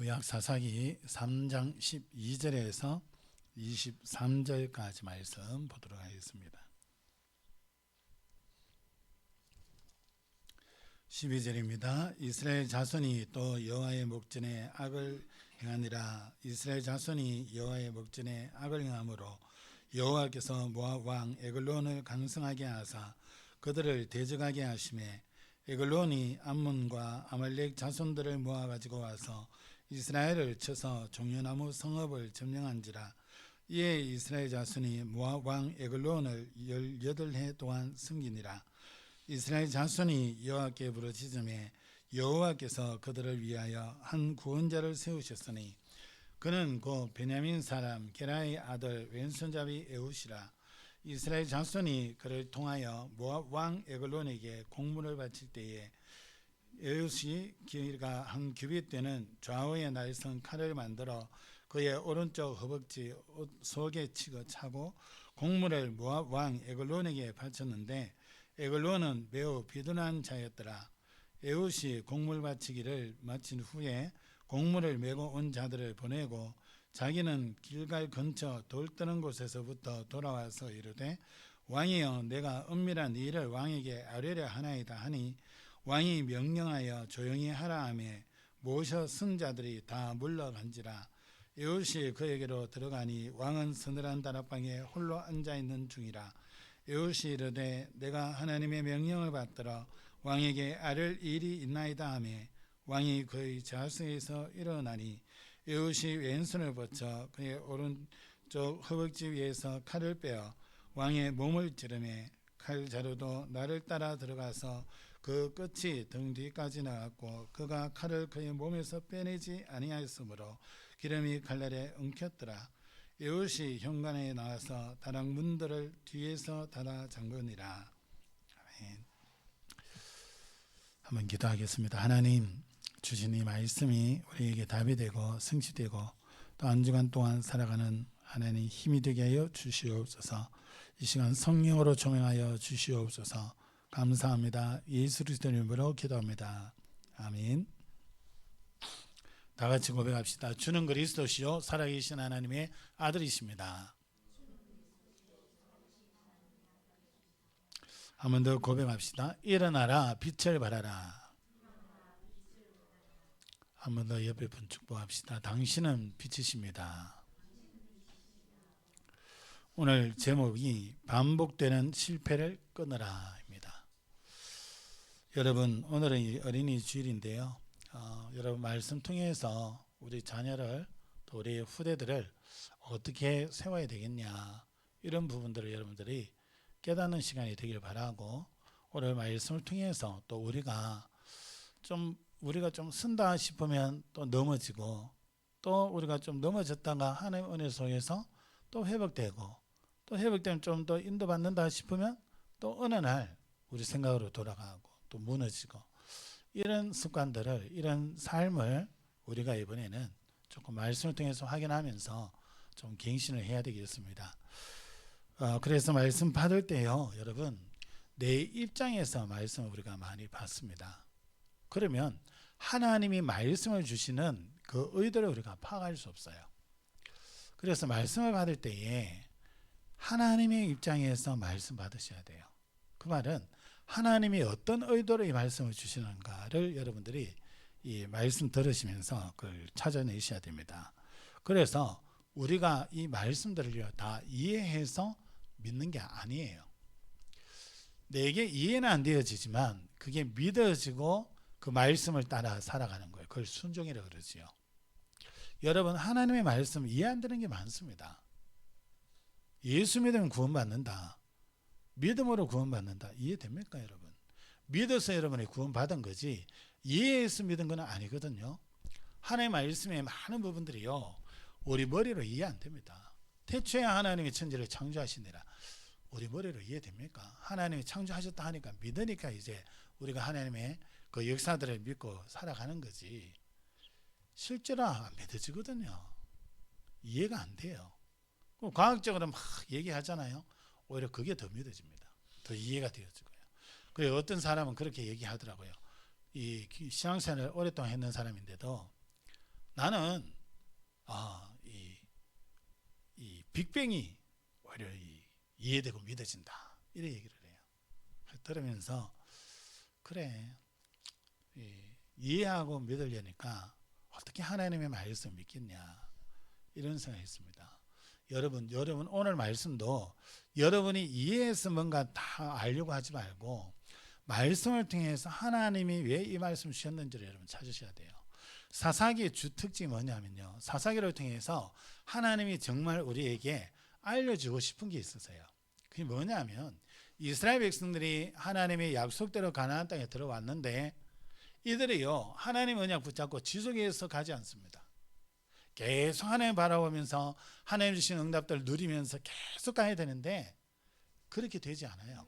구약 사사기 3장 12절에서 23절까지 말씀 보도록 하겠습니다. 12절입니다. 이스라엘 자손이 또 여호와의 목전에 악을 행하니라. 이스라엘 자손이 여호와의 목전에 악을 행함으로 여호와께서 모압 왕 에글론을 강성하게 하사 그들을 대적하게 하심에 에글론이 암몬과 아말렉 자손들을 모아 가지고 와서 이스라엘을 쳐서 종려나무 성읍을 점령한지라. 이에 이스라엘 자손이 모압 왕 에글론을 18해 동안 섬기니라. 이스라엘 자손이 여호와께 부르짖음에 여호와께서 그들을 위하여 한 구원자를 세우셨으니 그는 곧 베냐민 사람 게라의 아들 왼손잡이 에훗이라. 이스라엘 자손이 그를 통하여 모압 왕 에글론에게 공문을 바칠 때에 에훗이 길이가 한 규빗 되는 좌우에 날선 칼을 만들어 그의 오른쪽 허벅지 속에 치고 차고 공문을 모압 왕 에글론에게 바쳤는데 에글론은 매우 비둔한 자였더라. 에훗이 공물 바치기를 마친 후에 공물을 메고 온 자들을 보내고 자기는 길갈 근처 돌 뜨는 곳에서부터 돌아와서 이르되 왕이여 내가 은밀한 일을 왕에게 아뢰려 하나이다 하니 왕이 명령하여 조용히 하라 하매 모셔 쓴 자들이 다 물러간지라. 에훗이 그에게로 들어가니 왕은 서늘한 다락방에 홀로 앉아있는 중이라. 에훗이 이르되 내가 하나님의 명령을 받들어 왕에게 아뢰 일이 있나이다 하매 왕이 그의 좌석에서 일어나니 에훗이 왼손을 벗쳐 그의 오른쪽 허벅지 위에서 칼을 빼어 왕의 몸을 찌르매 칼자루도 나를 따라 들어가서 그 끝이 등 뒤까지 나갔고 그가 칼을 그의 몸에서 빼내지 아니하였으므로 기름이 칼날에 엉켰더라. 에훗이 현관에 나와서 다락 문들을 뒤에서 닫아 잠그니라. 아멘. 한번 기도하겠습니다. 하나님 주신 이 말씀이 우리에게 답이 되고 성취되고 또 한 주간 동안 살아가는 하나님 힘이 되게 하여 주시옵소서. 이 시간 성령으로 조명하여 주시옵소서. 감사합니다. 예수 그리스도 이름으로 기도합니다. 아멘. 다 같이 고백합시다. 주는 그리스도시요 살아계신 하나님의 아들이십니다. 한 번 더 고백합시다. 일어나라 빛을 발하라. 한 번 더 옆에 분 축복합시다. 당신은 빛이십니다. 오늘 제목이 반복되는 실패를 끊으라입니다. 여러분 오늘은 어린이 주일인데요. 여러분 말씀 통해서 우리 자녀를 또 우리 후대들을 어떻게 세워야 되겠냐 이런 부분들을 여러분들이 깨닫는 시간이 되길 바라고 오늘 말씀을 통해서 또 우리가 좀 쓴다 싶으면 또 넘어지고 또 우리가 좀 넘어졌다가 하나님의 은혜 속에서 또 회복되고 또 회복되면 좀 더 인도받는다 싶으면 또 어느 날 우리 생각으로 돌아가고 또 무너지고 이런 습관들을 이런 삶을 우리가 이번에는 조금 말씀을 통해서 확인하면서 좀 갱신을 해야 되겠습니다. 그래서 말씀 받을 때요 여러분 내 입장에서 말씀을 우리가 많이 받습니다. 그러면 하나님이 말씀을 주시는 그 의도를 우리가 파악할 수 없어요. 그래서 말씀을 받을 때에 하나님의 입장에서 말씀 받으셔야 돼요. 그 말은 하나님이 어떤 의도로 이 말씀을 주시는가를 여러분들이 이 말씀 들으시면서 그걸 찾아내셔야 됩니다. 그래서 우리가 이 말씀들을 다 이해해서 믿는 게 아니에요. 내게 이해는 안 되어지지만 그게 믿어지고 그 말씀을 따라 살아가는 거예요. 그걸 순종이라고 그러지요. 여러분 하나님의 말씀 이해 안 되는 게 많습니다. 예수 믿으면 구원받는다. 믿음으로 구원받는다. 이해됩니까 여러분? 믿어서 여러분이 구원받은 거지 이해해서 믿은 건 아니거든요. 하나님의 말씀의 많은 부분들이요 우리 머리로 이해 안 됩니다. 태초에 하나님이 천지를 창조하시니라. 우리 머리로 이해됩니까? 하나님이 창조하셨다 하니까 믿으니까 이제 우리가 하나님의 그 역사들을 믿고 살아가는 거지 실제로 안 믿어지거든요. 이해가 안 돼요. 과학적으로 막 얘기하잖아요. 오히려 그게 더 믿어집니다. 더 이해가 되어지고요. 그리고 어떤 사람은 그렇게 얘기하더라고요. 이 신앙생활을 오랫동안 했는 사람인데도 나는 이 빅뱅이 오히려 이해되고 믿어진다. 이런 얘기를 해요. 들으면서 그래, 이해하고 믿으려니까 어떻게 하나님의 말씀을 믿겠냐, 이런 생각했습니다. 여러분 오늘 말씀도 여러분이 이해해서 뭔가 다 알려고 하지 말고 말씀을 통해서 하나님이 왜 이 말씀을 주셨는지를 여러분 찾으셔야 돼요. 사사기의 주 특징이 뭐냐면요, 사사기를 통해서 하나님이 정말 우리에게 알려주고 싶은 게 있으세요. 그게 뭐냐면 이스라엘 백성들이 하나님의 약속대로 가나안 땅에 들어왔는데 이들이요 하나님 언약 붙잡고 지속해서 가지 않습니다. 계속 하나님 바라보면서 하나님 주신 응답들을 누리면서 계속 가야 되는데 그렇게 되지 않아요.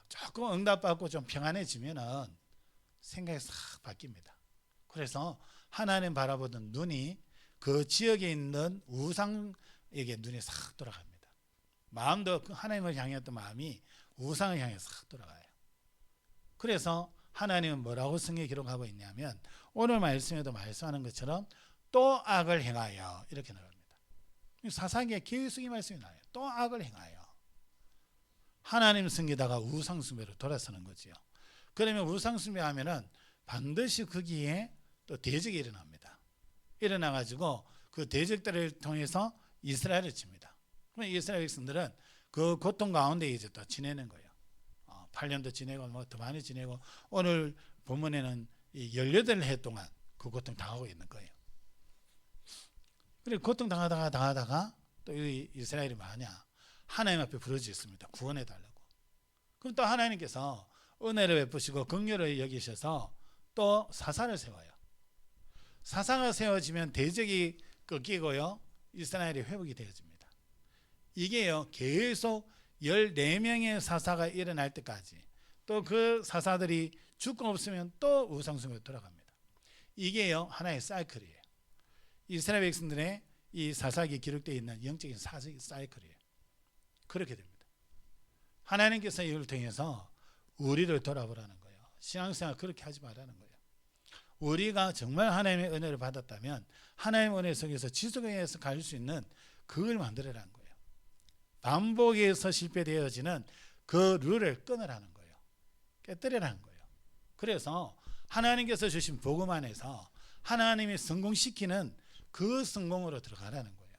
조금 응답받고 좀 평안해지면은 생각이 싹 바뀝니다. 그래서 하나님 바라보던 눈이 그 지역에 있는 우상에게 눈이 싹 돌아갑니다. 마음도 하나님을 향했던 마음이 우상을 향해서 싹 돌아가요. 그래서 하나님은 뭐라고 성경에 기록하고 있냐면 오늘 말씀에도 말씀하는 것처럼 또 악을 행하여 이렇게 나옵니다. 사사기에 계속 이 말씀이 나와요. 또 악을 행하여. 하나님 섬기다가 우상 숭배로 돌아서는 거지요. 그러면 우상 숭배하면은 반드시 거기에 또 대적이 일어납니다. 일어나 가지고 그 대적들을 통해서 이스라엘을 칩니다. 그럼 이스라엘 백성들은 그 고통 가운데 이제 또 지내는 거예요. 8년도 지내고 뭐 더 많이 지내고 오늘 본문에는 18해 동안 그 고통 당하고 있는 거예요. 그리고 고통 당하다가 또 이스라엘이 뭐하냐, 하나님 앞에 부르짖습니다. 구원해 달라고. 그럼 또 하나님께서 은혜를 베푸시고 긍휼을 여기셔서 또 사사를 세워요. 사사가 세워지면 대적이 꺾이고요 이스라엘이 회복이 되어집니다. 이게요 계속 14명의 사사가 일어날 때까지, 또 그 사사들이 죽고 없으면 또 우상숭배로 돌아갑니다. 이게요 하나의 사이클이에요. 이스라엘 백성들의 이 사사기에 기록되어 있는 영적인 사이클이에요. 그렇게 됩니다. 하나님께서 이걸 통해서 우리를 돌아보라는 거예요. 신앙생활 그렇게 하지 말라는 거예요. 우리가 정말 하나님의 은혜를 받았다면 하나님의 은혜 속에서 지속해서 갈 수 있는 그걸 만들어라는 거예요. 반복해서 실패되어지는 그 룰을 끊으라는 거예요. 깨뜨리라는 거예요. 그래서 하나님께서 주신 복음 안에서 하나님이 성공시키는 그 성공으로 들어가라는 거예요.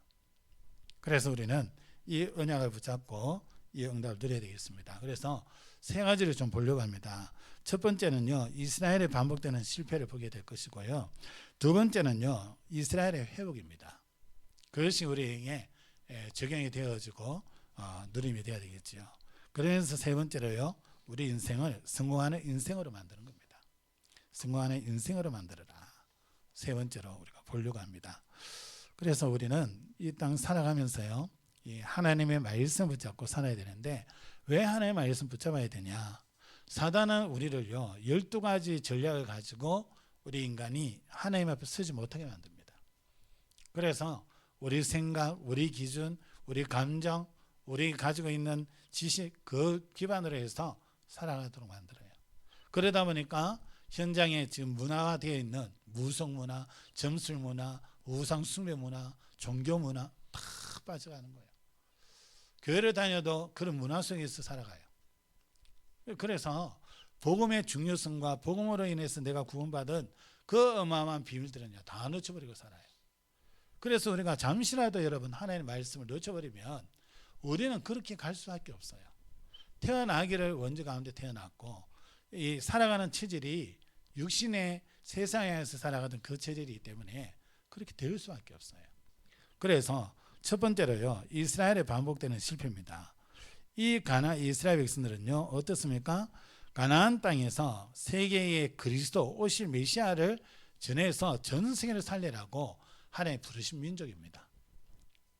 그래서 우리는 이 언약을 붙잡고 이 응답을 누려야 되겠습니다. 그래서 세 가지를 좀 보려고 합니다. 첫 번째는요, 이스라엘의 반복되는 실패를 보게 될 것이고요. 두 번째는요, 이스라엘의 회복입니다. 그것이 우리에게 적용이 되어지고 누림이 되어야 되겠죠. 그러면서 세 번째로요, 우리 인생을 성공하는 인생으로 만드는 겁니다. 성공하는 인생으로 만들어라. 세 번째로 우리가 보려고 합니다. 그래서 우리는 이 땅 살아가면서요, 이 하나님의 말씀을 붙잡고 살아야 되는데 왜 하나님의 말씀 붙잡아야 되냐? 사단은 우리를요 12가지 전략을 가지고 우리 인간이 하나님 앞에 서지 못하게 만듭니다. 그래서 우리 생각, 우리 기준, 우리 감정, 우리 가지고 있는 지식 그 기반으로 해서 살아가도록 만들어요. 그러다 보니까 현장에 지금 문화화되어 있는 무속 문화, 점술 문화, 우상 숭배 문화, 종교 문화 다 빠져가는 거예요. 교회를 다녀도 그런 문화 속에서 살아가요. 그래서 복음의 중요성과 복음으로 인해서 내가 구원받은 그 어마어마한 비밀들은요 다 놓쳐버리고 살아요. 그래서 우리가 잠시라도 여러분 하나님의 말씀을 놓쳐버리면 우리는 그렇게 갈 수밖에 없어요. 태어나기를 원죄 가운데 태어났고 이 살아가는 체질이 육신의 세상에서 살아가던 그 체질이기 때문에 그렇게 될 수밖에 없어요. 그래서 첫 번째로요, 이스라엘에 반복되는 실패입니다. 이 이스라엘 백성들은요 어떻습니까? 가나안 땅에서 세계의 그리스도 오실 메시아를 전해서 전 세계를 살리라고 하나님 부르신 민족입니다.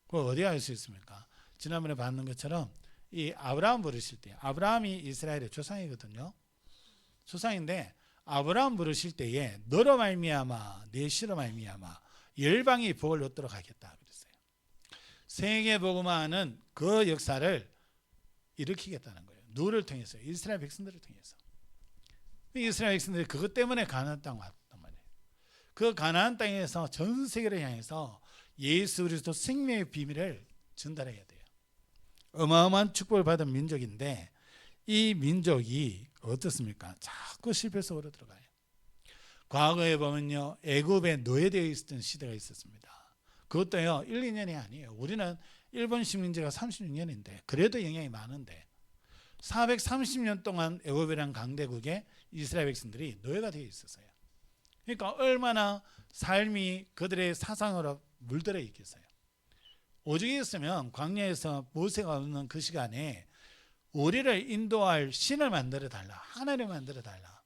그거 어디에 알 수 있습니까? 지난번에 봤는 것처럼 이 아브라함 부르실 때, 아브라함이 이스라엘의 조상이거든요. 조상인데 아브라함 부르실 때에 너로 말미암아 내 씨로 말미암아 열방이 복을 얻도록 하겠다 그랬어요. 세계 복음화하는 그 역사를 일으키겠다는 거예요. 누구를 통해서? 이스라엘 백성들을 통해서. 이스라엘 백성들이 그것 때문에 가나안 땅 왔단 말이에요. 그 가나안 땅에서 전 세계를 향해서 예수 그리스도 생명의 비밀을 전달해야 돼요. 어마어마한 축복을 받은 민족인데 이 민족이 어떻습니까? 자꾸 실패 속으로 들어가요. 과거에 보면요, 애굽에 노예되어 있었던 시대가 있었습니다. 그것도요 1, 2년이 아니에요. 우리는 일본 식민지가 36년인데 그래도 영향이 많은데 430년 동안 애굽이라는 강대국에 이스라엘 백성들이 노예가 되어 있었어요. 그러니까 얼마나 삶이 그들의 사상으로 물들어 있겠어요. 오직이었으면 광야에서 모세가 없는 그 시간에 우리를 인도할 신을 만들어 달라, 하나님을 만들어 달라,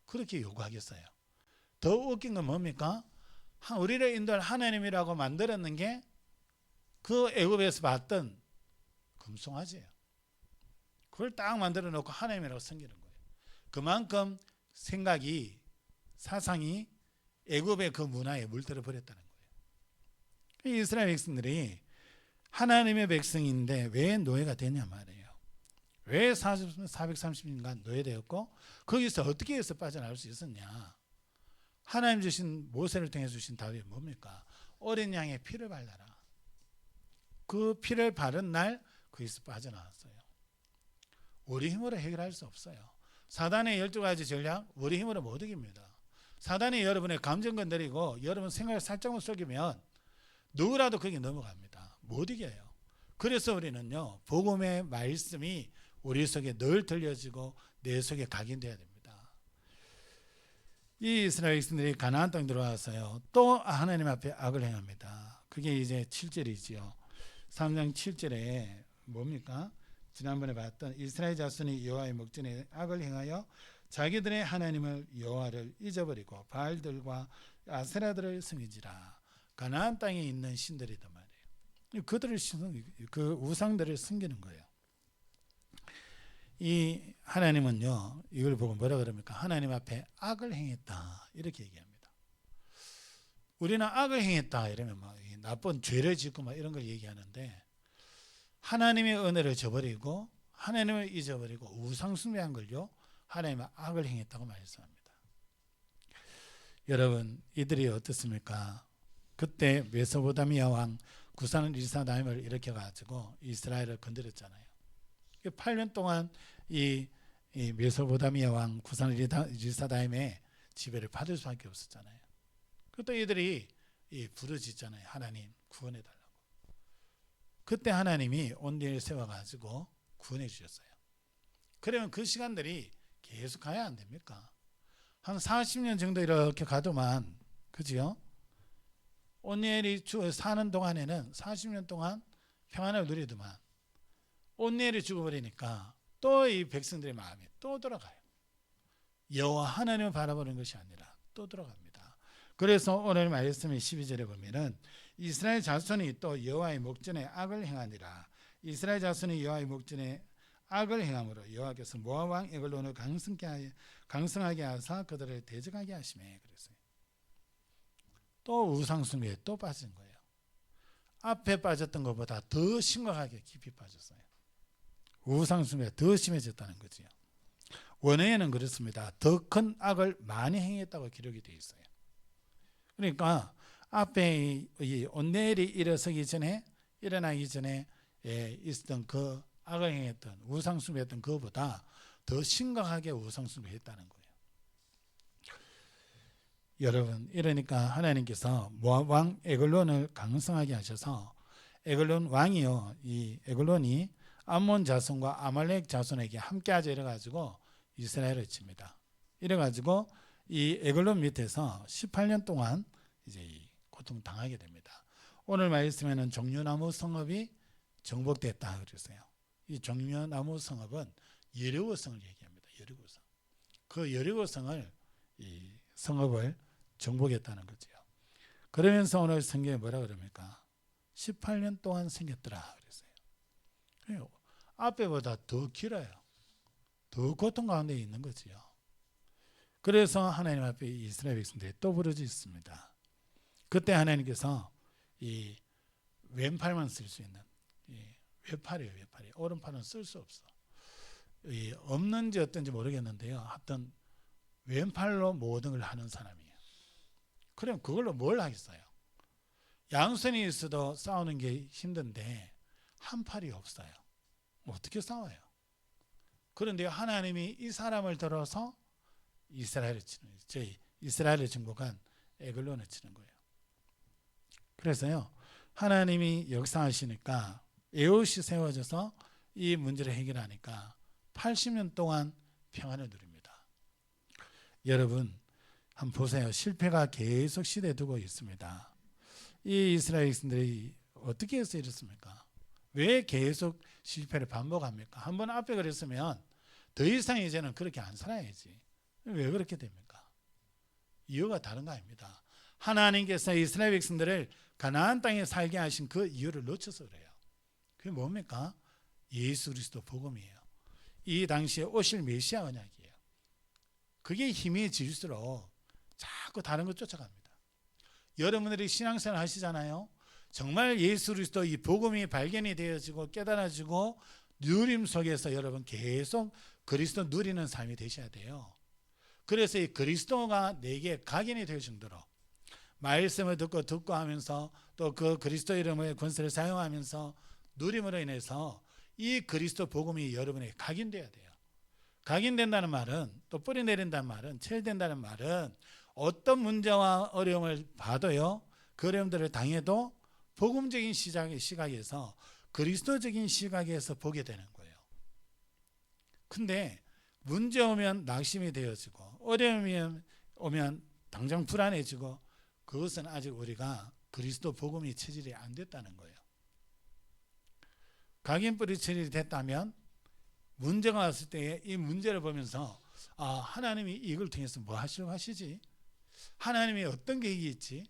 그렇게 요구하겠어요. 더 웃긴 건 뭡니까? 우리를 인도할 하나님이라고 만들었는 게 그 애굽에서 봤던 금송아지예요. 그걸 딱 만들어 놓고 하나님이라고 섬기는 거예요. 그만큼 생각이, 사상이 애굽의 그 문화에 물들어 버렸다는 거예요. 이스라엘 백성들이 하나님의 백성인데 왜 노예가 되냐 말이에요. 왜 430년간 노예되었고 거기서 어떻게 해서 빠져나올 수 있었냐. 하나님 주신 모세를 통해 주신 답이 뭡니까? 어린 양의 피를 발라라. 그 피를 바른 날 거기서 빠져나왔어요. 우리 힘으로 해결할 수 없어요. 사단의 12가지 전략 우리 힘으로 못 이깁니다. 사단이 여러분의 감정 건드리고 여러분 생각을 살짝만 속이면 누구라도 거기 넘어갑니다. 못 이겨요. 그래서 우리는요, 복음의 말씀이 우리 속에 늘 들려지고 내 속에 각인돼야 됩니다. 이 이스라엘 백성들이 가나안 땅 들어와서요, 또 하나님 앞에 악을 행합니다. 그게 이제 7절이지요. 3장 7절에 뭡니까? 지난번에 봤던 이스라엘 자손이 여호와의 목전에 악을 행하여 자기들의 하나님을 여호와를 잊어버리고 바알들과 아세라들을 섬기지라. 가나안 땅에 있는 신들이단 말이에요. 그들을 그 우상들을 섬기는 거예요. 이 하나님은요, 이걸 보고 뭐라 그럽니까? 하나님 앞에 악을 행했다, 이렇게 얘기합니다. 우리는 악을 행했다 이러면 막 나쁜 죄를 짓고 막 이런 걸 얘기하는데, 하나님의 은혜를 저버리고 하나님을 잊어버리고 우상 숭배한 걸요, 하나님은 악을 행했다고 말씀합니다. 여러분, 이들이 어떻습니까? 그때 메소포타미아 왕 구산 리사다임을 일으켜 가지고 이스라엘을 건드렸잖아요. 8년 동안 이 메소포타미아 왕 구산 리사다임의 지배를 받을 수밖에 없었잖아요. 그때 이들이 부르짖잖아요. 하나님 구원해 달라고. 그때 하나님이 온리를 세워 가지고 구원해 주셨어요. 그러면 그 시간들이 계속 가야 안 됩니까? 한 40년 정도 이렇게 가도만, 그지요? 온리엘이 사는 동안에는 40년 동안 평안을 누리더만 온리엘이 죽어버리니까 또 이 백성들의 마음이 또 돌아가요. 여호와 하나님을 바라보는 것이 아니라 또 돌아갑니다. 그래서 오늘 말씀의 12절에 보면은 이스라엘 자손이 또 여호와의 목전에 악을 행하니라. 이스라엘 자손이 여호와의 목전에 악을 행함으로 여호와께서 모압 왕 에글론을 강성하게 하사 그들을 대적하게 하시매. 그랬어요. 또 우상숭배에 또 빠진 거예요. 앞에 빠졌던 것보다 더 심각하게 깊이 빠졌어요. 우상숭배가 더 심해졌다는 거지요. 원어에는 그렇습니다. 더 큰 악을 많이 행했다고 기록이 되어 있어요. 그러니까 앞에 이 온넬이 일어나기 전에 있었던 그 악을 행했던 우상숭배했던 그보다 더 심각하게 우상숭배했다는 거예요. 여러분, 이러니까 하나님께서 모압 왕 에글론을 강성하게 하셔서 에글론 왕이요, 이 에글론이 암몬 자손과 아말렉 자손에게 함께하자 이래가지고 이스라엘을 칩니다. 이래가지고 이 에글론 밑에서 18년 동안 이제 고통 당하게 됩니다. 오늘 말씀에는 종려나무 성읍이 정복됐다 그랬어요. 이 종려나무 성읍은 여리고성을 얘기합니다. 여리고성. 그 여리고성을 이 성읍을 정복했다는 거죠. 그러면서 오늘 성경에 뭐라 그럽니까? 18년 동안 생겼더라 그랬어요. 앞에보다 더 길어요. 더 고통 가운데 있는 거지요. 그래서 하나님 앞에 이스라엘 백성들이 또 부르짖습니다. 그때 하나님께서 이 왼팔만 쓸 수 있는 외팔이에요. 외팔이. 오른팔은 쓸 수 없어. 없는지 어떤지 모르겠는데요. 하여튼 왼팔로 모든 걸 하는 사람이에요. 그럼 그걸로 뭘 하겠어요? 양손이 있어도 싸우는 게 힘든데 한 팔이 없어요. 어떻게 싸워요? 그런데 하나님이 이 사람을 들어서 이스라엘을 치는 거예요. 저희 이스라엘을 정복한 에글론을 치는 거예요. 그래서요, 하나님이 역사하시니까 에봇이 세워져서 이 문제를 해결하니까 80년 동안 평안을 누립니다. 여러분 한번 보세요. 실패가 계속 시대에 두고 있습니다. 이 이스라엘 백성들이 어떻게 해서 이렇습니까? 왜 계속 실패를 반복합니까? 한번 앞에 그랬으면 더 이상 이제는 그렇게 안 살아야지. 왜 그렇게 됩니까? 이유가 다른 거 아닙니다. 하나님께서 이스라엘 백성들을 가나안 땅에 살게 하신 그 이유를 놓쳐서 그래요. 그게 뭡니까? 예수 그리스도 복음이에요. 이 당시에 오실 메시아 언약이에요. 그게 힘이 질수록 자꾸 다른 것 쫓아갑니다. 여러분들이 신앙생활 하시잖아요. 정말 예수 그리스도 이 복음이 발견이 되어지고 깨달아지고 누림 속에서 여러분 계속 그리스도 누리는 삶이 되셔야 돼요. 그래서 이 그리스도가 내게 각인이 될 정도로 말씀을 듣고 하면서 또 그 그리스도 이름의 권세를 사용하면서 누림으로 인해서 이 그리스도 복음이 여러분에게 각인돼야 돼요. 각인된다는 말은, 또 뿌리 내린다는 말은, 체질된다는 말은 어떤 문제와 어려움을 봐도요, 그 어려움들을 당해도 복음적인 시각에서 그리스도적인 시각에서 보게 되는 거예요. 근데 문제 오면 낙심이 되어지고 어려움이 오면 당장 불안해지고, 그것은 아직 우리가 그리스도 복음이 체질이 안 됐다는 거예요. 각인뿌리 체질이 됐다면 문제가 왔을 때 이 문제를 보면서 하나님이 이걸 통해서 뭐 하시려고 하시지? 하나님이 어떤 계획이 있지?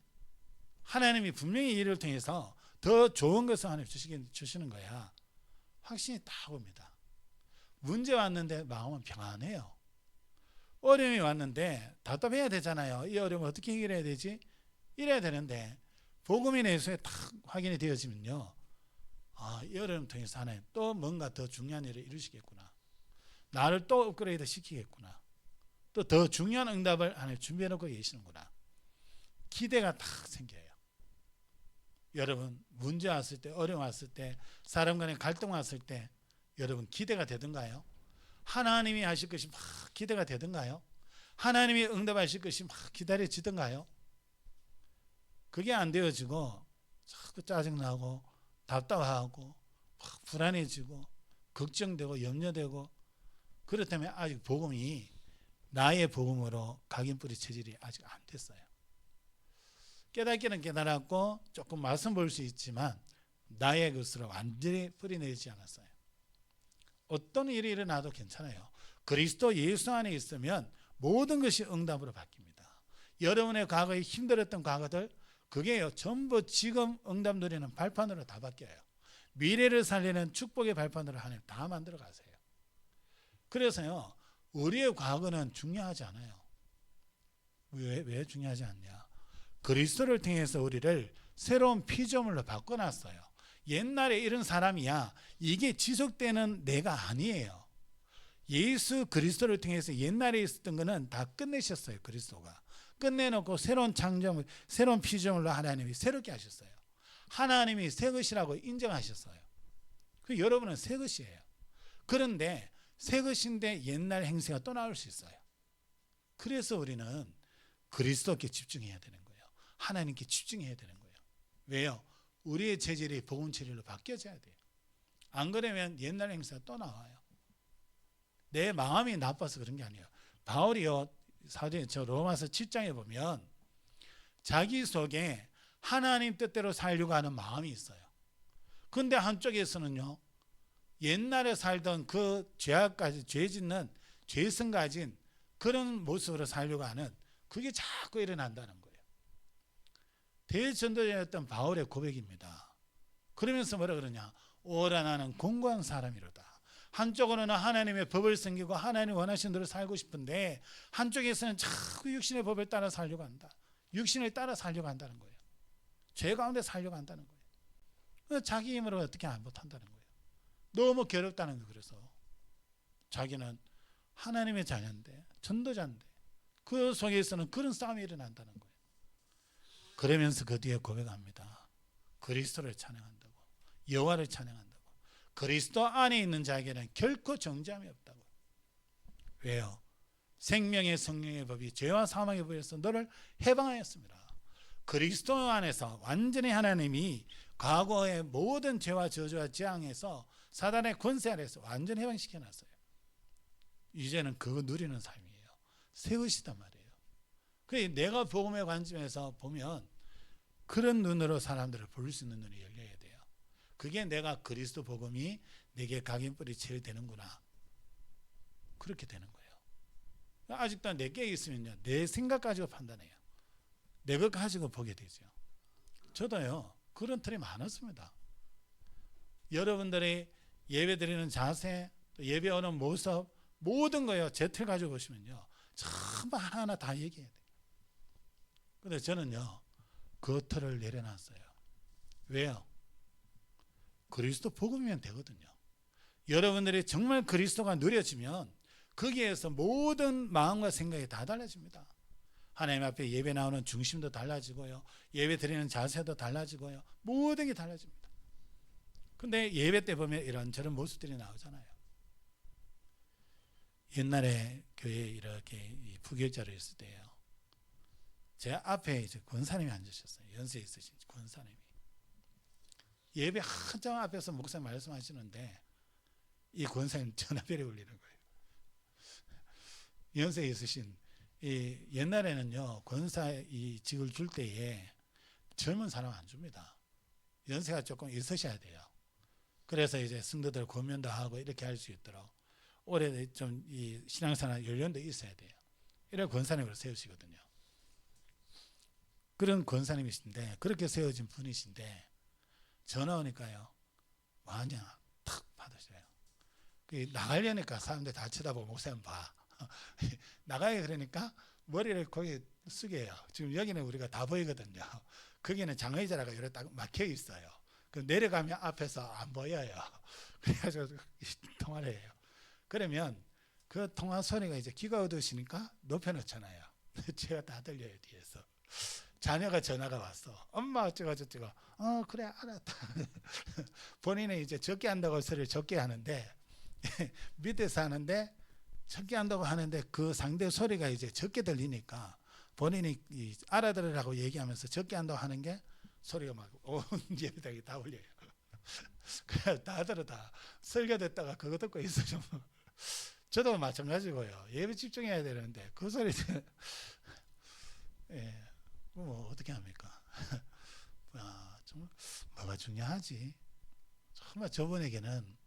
하나님이 분명히 이를 통해서 더 좋은 것을 하나님 주시는 거야. 확신이 딱 옵니다. 문제 왔는데 마음은 평안해요. 어려움이 왔는데 답답해야 되잖아요. 이 어려움을 어떻게 해결해야 되지? 이래야 되는데 복음이 내 속에 딱 확인이 되어지면요, 이 어려움을 통해서 하나님 또 뭔가 더 중요한 일을 이루시겠구나. 나를 또 업그레이드 시키겠구나. 또 더 중요한 응답을 하나님 준비해 놓고 계시는구나. 기대가 딱 생겨요. 여러분 문제 왔을 때, 어려움 왔을 때, 사람 간의 갈등 왔을 때 여러분 기대가 되던가요? 하나님이 하실 것이 막 기대가 되던가요? 하나님이 응답하실 것이 막 기다려지던가요? 그게 안 되어지고 자꾸 짜증나고 답답하고 막 불안해지고 걱정되고 염려되고, 그렇다면 아직 복음이 나의 복음으로 각인뿌리 체질이 아직 안 됐어요. 깨닫기는 깨달았고 조금 맛은 볼 수 있지만 나의 것으로 완전히 뿌리내지 않았어요. 어떤 일이 일어나도 괜찮아요. 그리스도 예수 안에 있으면 모든 것이 응답으로 바뀝니다. 여러분의 과거에 힘들었던 과거들, 그게요 전부 지금 응답 누리는 발판으로 다 바뀌어요. 미래를 살리는 축복의 발판으로 하나님 다 만들어 가세요. 그래서요 우리의 과거는 중요하지 않아요. 왜 중요하지 않냐? 그리스도를 통해서 우리를 새로운 피조물로 바꿔놨어요. 옛날에 이런 사람이야, 이게 지속되는 내가 아니에요. 예수 그리스도를 통해서 옛날에 있었던 거는 다 끝내셨어요. 그리스도가 끝내놓고 새로운 창조물, 새로운 피조물로 하나님이 새롭게 하셨어요. 하나님이 새 것이라고 인정하셨어요. 그 여러분은 새 것이에요. 그런데 새 것인데 옛날 행세가 또 나올 수 있어요. 그래서 우리는 그리스도께 집중해야 되는 거예요. 하나님께 집중해야 되는 거예요. 왜요? 우리의 체질이 복음 체질로 바뀌어져야 돼요. 안 그러면 옛날 행세가 또 나와요. 내 마음이 나빠서 그런 게 아니에요. 바울이요, 사도행 저 로마서 7장에 보면 자기 속에 하나님 뜻대로 살려고 하는 마음이 있어요. 그런데 한쪽에서는요, 옛날에 살던 그 죄악까지, 죄 짓는, 죄성 가진 그런 모습으로 살려고 하는, 그게 자꾸 일어난다는 거예요. 대전도자였던 바울의 고백입니다. 그러면서 뭐라 그러냐? 오라 나는 공고한 사람이로다. 한쪽으로는 하나님의 법을 섬기고 하나님 원하신 대로 살고 싶은데, 한쪽에서는 자꾸 육신의 법을 따라 살려고 한다. 육신을 따라 살려고 한다는 거예요. 죄 가운데 살려고 한다는 거예요. 자기 힘으로 어떻게 못한다는 거예요. 너무 괴롭다는 거예요. 그래서 자기는 하나님의 자녀인데, 전도자인데 그 속에서는 그런 싸움이 일어난다는 거예요. 그러면서 그 뒤에 고백합니다. 그리스도를 찬양한다고, 여호와를 찬양한다고. 그리스도 안에 있는 자에게는 결코 정죄함이 없다고. 왜요? 생명의 성령의 법이 죄와 사망의 법에서 너를 해방하였습니다. 그리스도 안에서 완전히 하나님이 과거의 모든 죄와 저주와 재앙에서 사단의 권세 아래서 완전히 해방시켜놨어요. 이제는 그거 누리는 삶이에요. 새 것이단 말이에요. 그래서 내가 복음의 관점에서 보면 그런 눈으로 사람들을 볼 수 있는 눈이 열려야 돼요. 그게 내가 그리스도 복음이 내게 각인뿌리 체열되는구나. 그렇게 되는 거예요. 아직도 내게 있으면요, 내 생각 가지고 판단해요. 내 것 가지고 보게 되죠. 저도요, 그런 틀이 많았습니다. 여러분들이 예배 드리는 자세, 예배 오는 모습, 모든 거요, 제 틀 가지고 보시면요, 전부 하나하나 다 얘기해야 돼요. 근데 저는요, 그 틀을 내려놨어요. 왜요? 그리스도 복음이면 되거든요. 여러분들이 정말 그리스도가 누려지면 거기에서 모든 마음과 생각이 다 달라집니다. 하나님 앞에 예배 나오는 중심도 달라지고요, 예배 드리는 자세도 달라지고요, 모든 게 달라집니다. 근데 예배 때 보면 이런저런 모습들이 나오잖아요. 옛날에 교회에 이렇게 부교자로 있을 때요, 제 앞에 이제 권사님이 앉으셨어요. 연세 있으신 권사님이. 예배 한참 앞에서 목사님 말씀하시는데 이 권사님 전화벨이 울리는 거예요. 연세 있으신, 옛날에는요, 권사 이 직을 줄 때에 젊은 사람 안 줍니다. 연세가 조금 있으셔야 돼요. 그래서 이제 성도들 고면도 하고 이렇게 할 수 있도록 오래 좀 이 신앙생활 연령도 있어야 돼요. 이런 권사님으로 세우시거든요. 그런 권사님이신데, 그렇게 세워진 분이신데 전화 오니까요, 완전 탁 받으셔요. 나가려니까 사람들 다 쳐다보고 목사님 봐. 나가야 그러니까 머리를 거기 숙여요. 지금 여기는 우리가 다 보이거든요. 거기는 장의자라가 이렇게 딱 막혀 있어요. 그 내려가면 앞에서 안 보여요. 그래가지고 통화를 해요. 그러면 그 통화 소리가 이제 귀가 어두우시니까 높여놓잖아요. 제가 다 들려요, 뒤에서. 자녀가 전화가 왔어. 엄마 어쩌고 저쩌고. 그래 알았다. 본인은 이제 적게 한다고 소리를 적게 하는데 밑에서 하는데 적게 한다고 하는데 그 상대 소리가 이제 적게 들리니까 본인이 알아들으라고 얘기하면서 적게 한다고 하는 게 소리가 막 온 예배당에 다 울려요. 그냥 다들 다 설교 듣다가 그거 듣고 있어요. 저도 마찬가지고요. 예배 집중해야 되는데 그 소리 예, 뭐 어떻게 합니까? 정말 뭐가 중요하지? 정말 저분에게는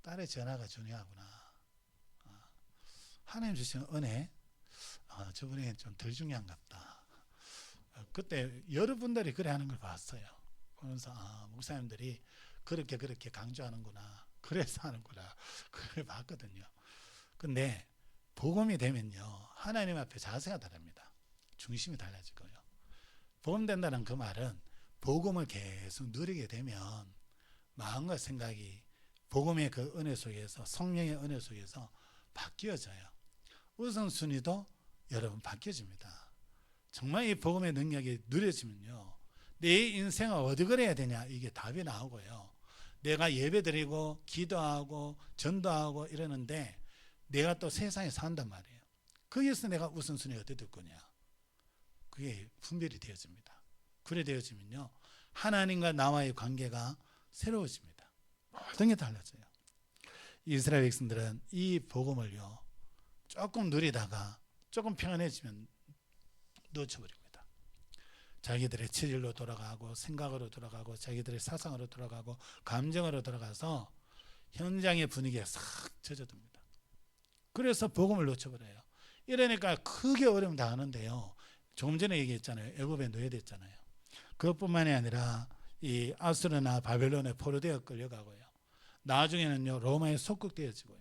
딸의 전화가 중요하구나. 하나님 주신 은혜, 저분에게는 좀 덜 중요한갑다. 그때 여러분들이 그래 하는 걸 봤어요. 보면서 목사님들이 그렇게 강조하는구나. 그래서 하는구나. 그걸 봤거든요. 근데 복음이 되면요, 하나님 앞에 자세가 다릅니다. 중심이 달라지고요. 복음 된다는 그 말은 복음을 계속 누리게 되면 마음과 생각이 복음의 그 은혜 속에서, 성령의 은혜 속에서 바뀌어져요. 우선순위도 여러분 바뀌어집니다. 정말 이 복음의 능력이 누려지면요, 내 인생을 어디 그래야 되냐, 이게 답이 나오고요. 내가 예배드리고 기도하고 전도하고 이러는데 내가 또 세상에 산단 말이에요. 거기에서 내가 우선순위 어디 둘 거냐, 그게 분별이 되어집니다. 그래 되어지면요, 하나님과 나와의 관계가 새로워집니다. 모든 게 달라져요. 이스라엘 백성들은 이 복음을요, 조금 누리다가 조금 평안해지면 놓쳐버립니다. 자기들의 체질로 돌아가고 생각으로 돌아가고 자기들의 사상으로 돌아가고 감정으로 돌아가서 현장의 분위기가 싹 젖어듭니다. 그래서 복음을 놓쳐버려요. 이러니까 크게 어려움 당하는데요, 조금 전에 얘기했잖아요. 애굽에 노예됐잖아요. 그것뿐만이 아니라 이 아수르나 바벨론에 포로되어 끌려가고요, 나중에는요 로마에 속국되어지고요,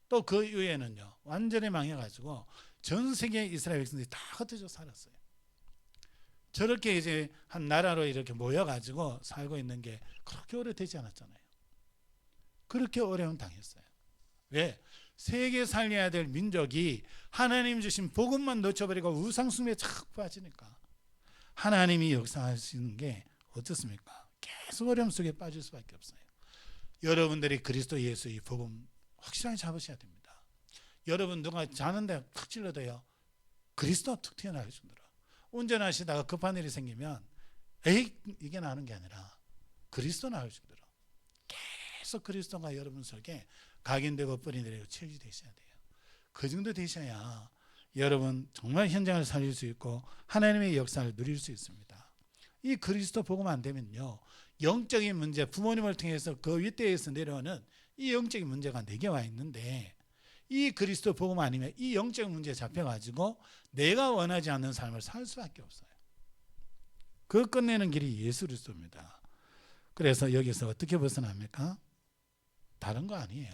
또 그 이후에는요 완전히 망해가지고 전 세계 이스라엘 백성들이 다 흩어져 살았어요. 저렇게 이제 한 나라로 이렇게 모여가지고 살고 있는 게 그렇게 오래되지 않았잖아요. 그렇게 어려움 당했어요. 왜? 세계 살려야 될 민족이 하나님 주신 복음만 놓쳐버리고 우상숭배에 착 빠지니까, 하나님이 역사하시는 게 어떻습니까? 계속 어려움 속에 빠질 수밖에 없어요. 여러분들이 그리스도 예수의 복음 확실하게 잡으셔야 됩니다. 여러분 누가 자는데 탁 찔러도요, 그리스도 툭 튀어나올 정도로. 운전하시다가 급한 일이 생기면 에이 이게 나는 게 아니라 그리스도 나올 정도로 계속 그리스도가 여러분 속에 각인되고 뿌리내리고 체질되셔야 돼요. 그 정도 되셔야 여러분 정말 현장을 살릴 수 있고 하나님의 역사를 누릴 수 있습니다. 이 그리스도 복음 안 되면요, 영적인 문제, 부모님을 통해서 그 윗대에서 내려오는 이 영적인 문제가 내게 와 있는데, 이 그리스도 복음 아니면 이 영적인 문제에 잡혀가지고 내가 원하지 않는 삶을 살 수밖에 없어요. 그 끝내는 길이 예수 그리스도입니다. 그래서 여기서 어떻게 벗어납니까? 다른 거 아니에요.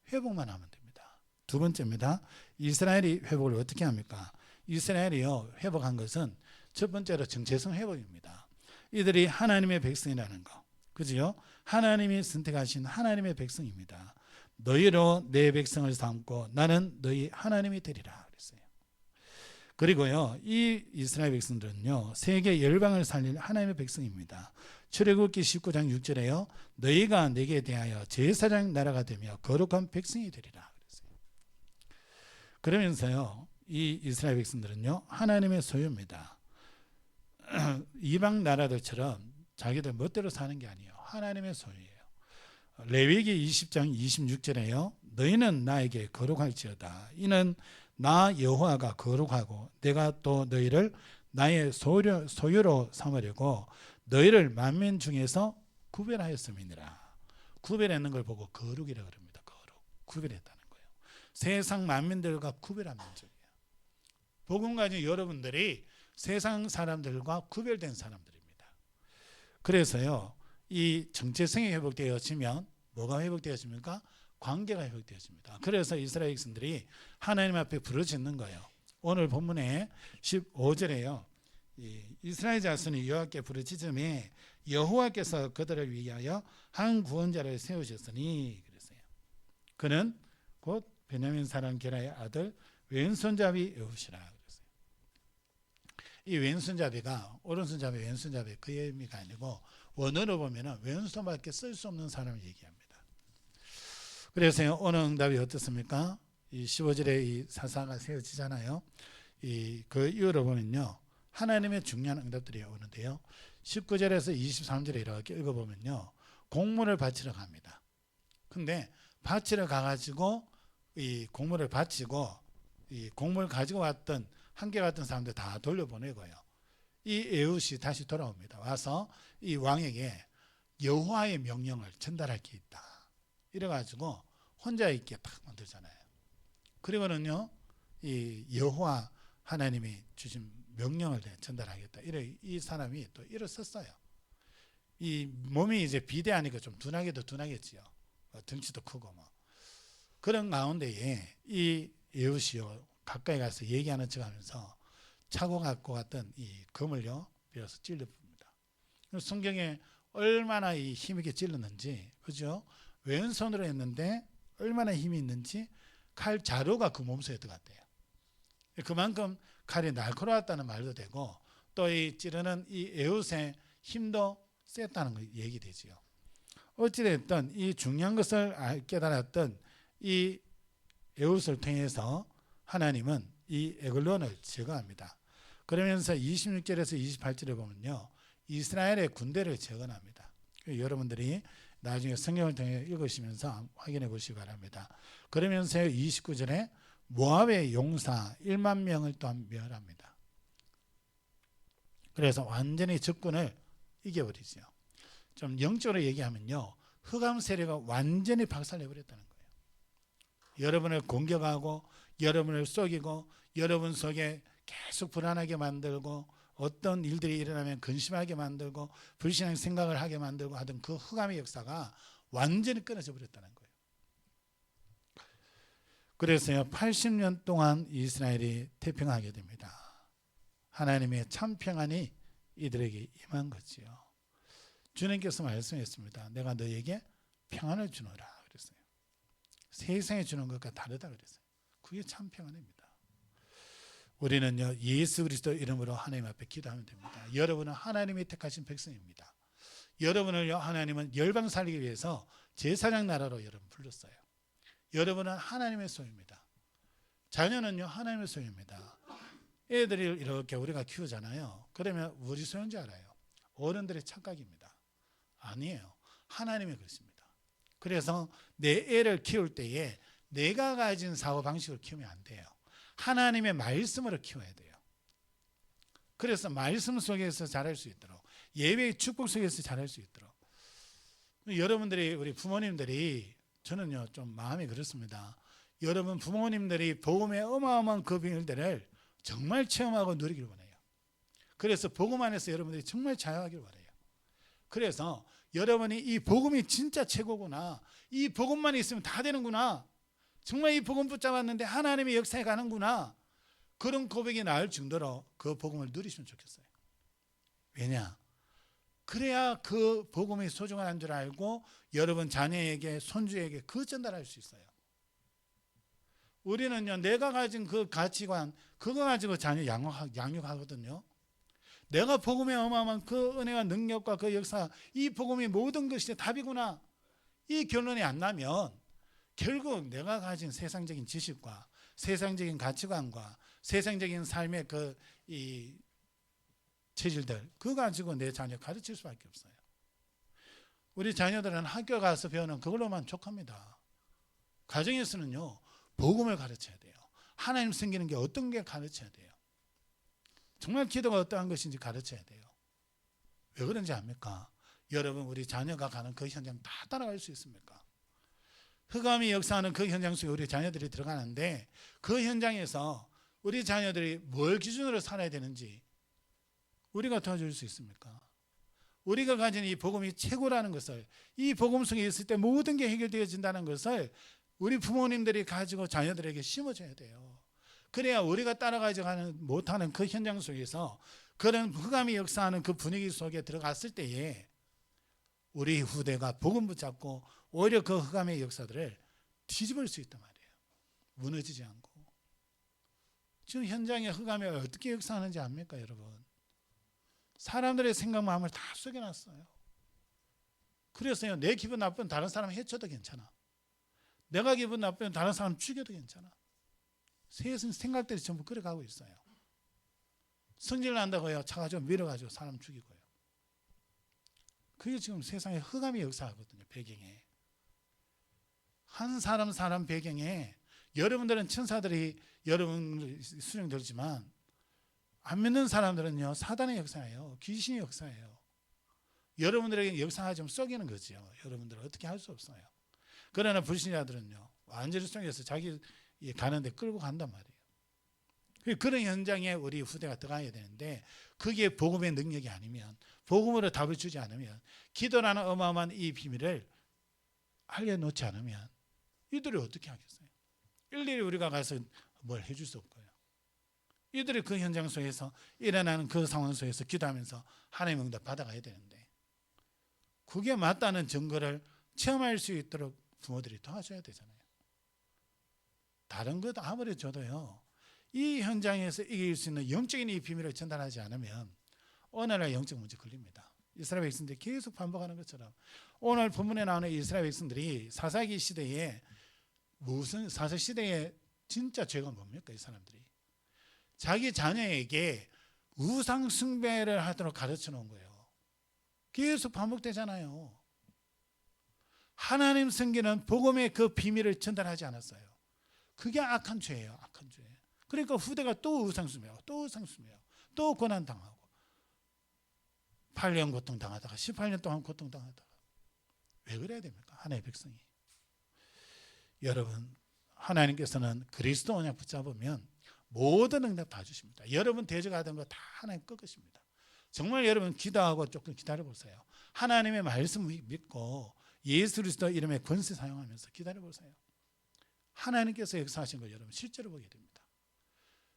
회복만 하면 됩니다. 두 번째입니다. 이스라엘이 회복을 어떻게 합니까? 이스라엘이요, 회복한 것은 첫 번째로 정체성 회복입니다. 이들이 하나님의 백성이라는 거, 그죠? 하나님이 선택하신 하나님의 백성입니다. 너희로 내 백성을 삼고 나는 너희 하나님이 되리라 그랬어요. 그리고요, 이 이스라엘 백성들은요, 세계 열방을 살릴 하나님의 백성입니다. 출애굽기 19장 6절에요, 너희가 내게 대하여 제사장 나라가 되며 거룩한 백성이 되리라 그랬어요. 그러면서요, 이 이스라엘 백성들은요, 하나님의 소유입니다. 이방 나라들처럼 자기들 멋대로 사는 게 아니에요. 하나님의 소유예요. 레위기 20장 26절에요, 너희는 나에게 거룩할지어다. 이는 나 여호와가 거룩하고 내가 또 너희를 나의 소유로 삼으려고 너희를 만민 중에서 구별하였음이니라. 구별하는 걸 보고 거룩이라고 합니다. 거룩. 구별했다는 거예요. 세상 만민들과 구별한 민족이에요. 복음 가진 여러분들이 세상 사람들과 구별된 사람들입니다. 그래서요, 이 정체성이 회복되어지면 뭐가 회복되어집니까? 관계가 회복되어집니다. 그래서 이스라엘 백성들이 하나님 앞에 부르짖는 거예요. 오늘 본문에 15절에요. 이스라엘 자손이 여호와께 부르짖음에 여호와께서 그들을 위하여 한 구원자를 세우셨으니 그랬어요. 그는 곧 베냐민 사람 게라의 아들 왼손잡이 여호시라 그랬어요. 이 왼손잡이가 오른손잡이 왼손잡이 그 의미가 아니고 원어로 보면 왼손밖에 쓸 수 없는 사람을 얘기합니다. 그래서 오늘 응답이 어떻습니까? 이 15절에 이 사사가 세워지잖아요. 그 이유로 보면요, 하나님의 중요한 응답들이 오는데요, 19절에서 23절에 이렇게 읽어보면요, 공물을 바치러 갑니다. 근데 바치러 가가지고 이 공물을 바치고 이 공물 가지고 왔던 함께 갔던 사람들 다 돌려보내고요, 이 에훗이 다시 돌아옵니다. 와서 이 왕에게 여호와의 명령을 전달할 게 있다. 이래가지고 혼자 있게 딱 만들잖아요. 그리고는요, 이 여호와 하나님이 주신 명령을 전달하겠다. 이 사람이 또 일어섰어요. 이 몸이 이제 비대하니까 좀 둔하게도 둔하겠지요. 덩치도 크고 뭐. 그런 가운데에 이 에훗이요, 가까이 가서 얘기하는 척하면서 차고 갖고 갔던 이 검을요, 베어서 찔러봅니다. 성경에 얼마나 이 힘있게 찔렀는지, 그죠? 왼손으로 했는데 얼마나 힘이 있는지 칼 자루가 그 몸속에 들어갔대요. 그만큼 칼이 날카로웠다는 말도 되고, 또 이 찌르는 이 에훗의 힘도 셌다는 거 얘기되지요. 어찌됐든 이 중요한 것을 깨달았던 이 에훗을 통해서 하나님은 이 에글론을 제거합니다. 그러면서 26절에서 28절에 보면요, 이스라엘의 군대를 재건합니다. 여러분들이 나중에 성경을 통해 읽으시면서 확인해 보시기 바랍니다. 그러면서 29절에 모압의 용사 1만 명을 또한 멸합니다. 그래서 완전히 적군을 이겨버리죠. 좀 영적으로 얘기하면요, 흑암 세력가 완전히 박살내버렸다는 거예요. 여러분을 공격하고 여러분을 속이고 여러분 속에 계속 불안하게 만들고 어떤 일들이 일어나면 근심하게 만들고 불신앙 생각을 하게 만들고 하던 그 흑암의 역사가 완전히 끊어져 버렸다는 거예요. 그래서요, 80년 동안 이스라엘이 태평하게 됩니다. 하나님의 참 평안이 이들에게 임한 거지요. 주님께서 말씀했습니다. 내가 너에게 평안을 주노라 그랬어요. 세상에 주는 것과 다르다 그랬어요. 그게 참 평안입니다. 우리는요 예수 그리스도 이름으로 하나님 앞에 기도하면 됩니다. 여러분은 하나님이 택하신 백성입니다. 여러분을요 하나님은 열방 살리기 위해서 제사장 나라로 여러분 불렀어요. 여러분은 하나님의 소유입니다. 자녀는요 하나님의 소유입니다. 애들을 이렇게 우리가 키우잖아요. 그러면 우리 소유인 줄 알아요. 어른들의 착각입니다. 아니에요. 하나님이 그렇습니다. 그래서 내 애를 키울 때에 내가 가진 사고방식을 키우면 안 돼요. 하나님의 말씀으로 키워야 돼요. 그래서 말씀 속에서 자랄 수 있도록, 예배의 축복 속에서 자랄 수 있도록. 여러분들이, 우리 부모님들이, 저는요 좀 마음이 그렇습니다. 여러분 부모님들이 복음의 어마어마한 그 비밀들을 정말 체험하고 누리길 원해요. 그래서 복음 안에서 여러분들이 정말 자유하길 원해요. 그래서 여러분이 이 복음이 진짜 최고구나, 이 복음만 있으면 다 되는구나, 정말 이 복음 붙잡았는데 하나님의 역사에 가는구나, 그런 고백이 나을 정도로 그 복음을 누리시면 좋겠어요. 왜냐? 그래야 그 복음이 소중한 줄 알고 여러분 자녀에게, 손주에게 그 전달할 수 있어요. 우리는요 내가 가진 그 가치관, 그거 가지고 자녀 양육하거든요. 내가 복음의 어마어마한 그 은혜와 능력과 그 역사, 이 복음이 모든 것이 답이구나, 이 결론이 안 나면 결국 내가 가진 세상적인 지식과 세상적인 가치관과 세상적인 삶의 이 체질들, 그거 가지고 내 자녀 가르칠 수밖에 없어요. 우리 자녀들은 학교 가서 배우는 그걸로만 족합니다. 가정에서는요 복음을 가르쳐야 돼요. 하나님 섬기는 게 어떤 게 가르쳐야 돼요. 정말 기도가 어떠한 것인지 가르쳐야 돼요. 왜 그런지 압니까? 여러분, 우리 자녀가 가는 그 현장 다 따라갈 수 있습니까? 흑암이 역사하는 그 현장 속에 우리 자녀들이 들어가는데, 그 현장에서 우리 자녀들이 뭘 기준으로 살아야 되는지 우리가 도와줄 수 있습니까? 우리가 가진 이 복음이 최고라는 것을, 이 복음 속에 있을 때 모든 게 해결되어진다는 것을 우리 부모님들이 가지고 자녀들에게 심어줘야 돼요. 그래야 우리가 따라가지 못하는 그 현장 속에서, 그런 흑암이 역사하는 그 분위기 속에 들어갔을 때에 우리 후대가 복음 붙잡고 오히려 그 흑암의 역사들을 뒤집을 수 있단 말이에요. 무너지지 않고. 지금 현장에 흑암이 어떻게 역사하는지 압니까, 여러분? 사람들의 생각, 마음을 다 속여놨어요. 그래서요, 내 기분 나쁘면 다른 사람 해쳐도 괜찮아. 내가 기분 나쁘면 다른 사람 죽여도 괜찮아. 세상 생각들이 전부 그래가고 있어요. 성질 난다고요, 차 가지고 밀어가지고 사람 죽이고요. 그게 지금 세상에 흑암이 역사하거든요. 배경에 한 사람 배경에 여러분들은 천사들이 여러분을 수령들지만 안 믿는 사람들은요 사단의 역사예요. 귀신의 역사예요. 여러분들에게 역사하지면 썩이는 거죠. 여러분들은 어떻게 할 수 없어요. 그러나 불신자들은요 완전히 속여서 자기 가는데 끌고 간단 말이에요. 그런 현장에 우리 후대가 들어가야 되는데, 그게 복음의 능력이 아니면, 복음으로 답을 주지 않으면, 기도라는 어마어마한 이 비밀을 알려놓지 않으면 이들이 어떻게 하겠어요? 일일이 우리가 가서 뭘 해줄 수 없고요. 이들이 그 현장 속에서 일어나는 그 상황 속에서 기도하면서 하나님의 응답 받아가야 되는데, 그게 맞다는 증거를 체험할 수 있도록 부모들이 도와줘야 되잖아요. 다른 것 아무리 줘도요, 이 현장에서 이길 수 있는 영적인 이 비밀을 전달하지 않으면 어느 날 영적 문제 걸립니다. 이스라엘 백성들이 계속 반복하는 것처럼, 오늘 본문에 나오는 이스라엘 백성들이 사사기 시대에, 무슨 사사 시대에 진짜 죄가 뭡니까? 이 사람들이 자기 자녀에게 우상 숭배를 하도록 가르쳐 놓은 거예요. 계속 반복되잖아요. 하나님 섬기는 복음의 그 비밀을 전달하지 않았어요. 그게 악한 죄예요. 악한 죄. 그러니까 후대가 또 우상 숭배하고 또 우상 숭배하고 또 고난 당하고, 8년 고통 당하다가 18년 동안 고통 당하다가. 왜 그래야 됩니까? 하나님의 백성이. 여러분, 하나님께서는 그리스도 언약 붙잡으면 모든 응답 다 주십니다. 여러분 대적하던 거 다 하나님 꺾으십니다. 정말 여러분 기도하고 조금 기다려보세요. 하나님의 말씀 믿고 예수 그리스도 이름의 권세 사용하면서 기다려보세요. 하나님께서 역사하신 걸 여러분 실제로 보게 됩니다.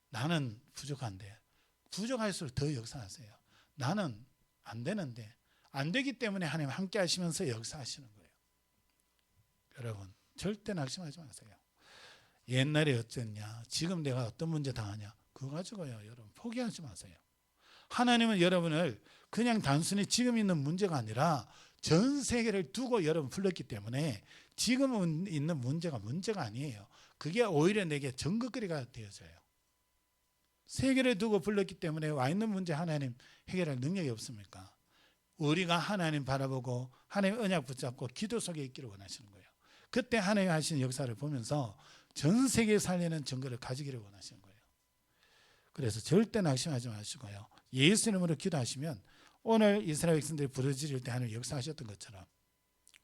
나는 부족한데 부족할수록 더 역사하세요. 나는 안 되는데 안 되기 때문에 하나님 함께 하시면서 역사하시는 거예요. 여러분 절대 낙심하지 마세요. 옛날에 어땠냐, 지금 내가 어떤 문제 당하냐, 그거 가지고요, 여러분 포기하지 마세요. 하나님은 여러분을 그냥 단순히 지금 있는 문제가 아니라 전 세계를 두고 여러분 불렀기 때문에 지금 있는 문제가 아니에요. 그게 오히려 내게 전극거리가 되어져요. 세계를 두고 불렀기 때문에 와 있는 문제 하나님 해결할 능력이 없습니까? 우리가 하나님 바라보고 하나님 언약 붙잡고 기도 속에 있기를 원하시는 거예요. 그때 하나님 하시는 역사를 보면서 전 세계에 살리는 증거를 가지기를 원하시는 거예요. 그래서 절대 낙심하지 마시고요. 예수 이름으로 기도하시면 오늘 이스라엘 백성들이 부르짖을 때 하나님 역사하셨던 것처럼